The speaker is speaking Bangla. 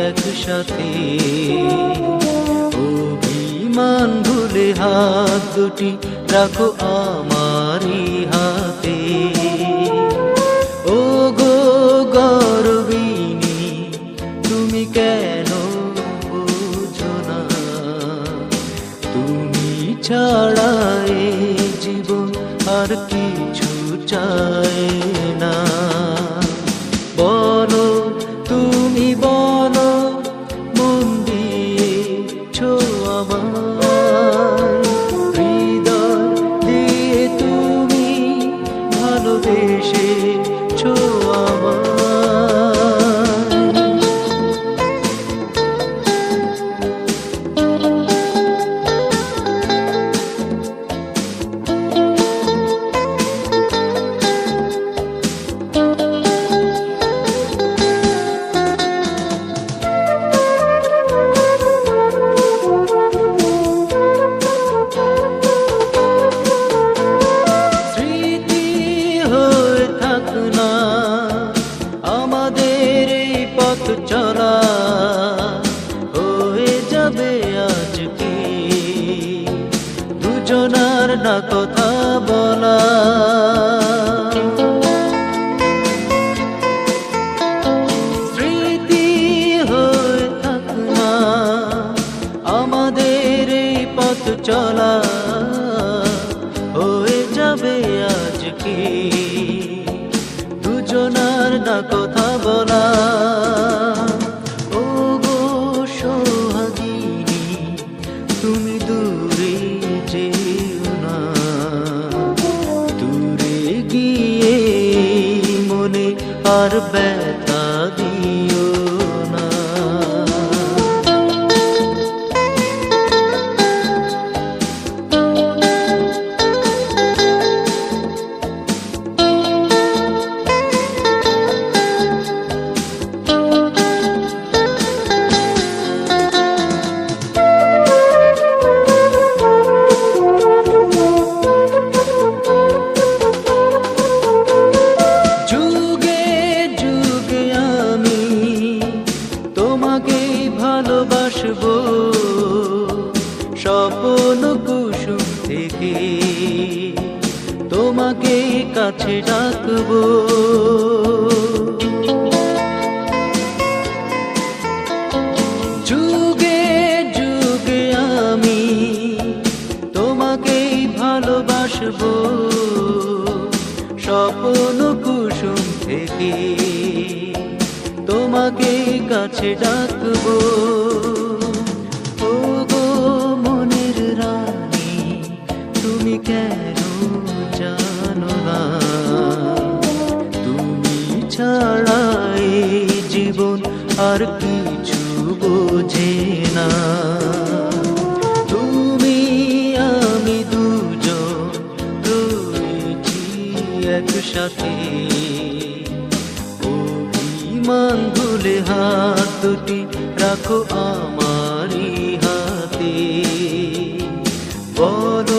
একসাথে। অভিমান ভুলে হাত দুটি রাখো আমারই হাতে। ও গো গর্বিণী, তুমি কেন বুঝো না? তুমি ছাড়া এ জীবন আর কিছু চায় না। বলো তুমি বলো, মন দিয়েছো আমার, হৃদয় দিয়ে তুমি ভালোবেসেছো আমার। চলা হয়ে যাবে আজকে দুজনার না কথা বলা। স্মৃতি হয়ে থাক না আমাদের এই পথ চলা, হয়ে যাবে আজকে দুজনার না কথা বলা। তুমি দূরে যেও না, দূরে গিয়ে মনে আর ব্যথা দিও না। ভালোবাসবো স্বপ্ন কুসুম থেকে, তোমাকে কাছে ডাকবো। যুগে যুগে আমি তোমাকে ভালোবাসবো স্বপ্ন কুসুম থেকে, তোমাকে কাছে ডাকবো। ও গো মনের রানী, তুমি কেন জানো না? তুমি ছাড়া এই জীবন আর কিছু বোঝে না। তুমি আমি দুজন রয়েছি একসাথে, মান ভুলে হাত দুটি রাখো আমারই হাতে। বলো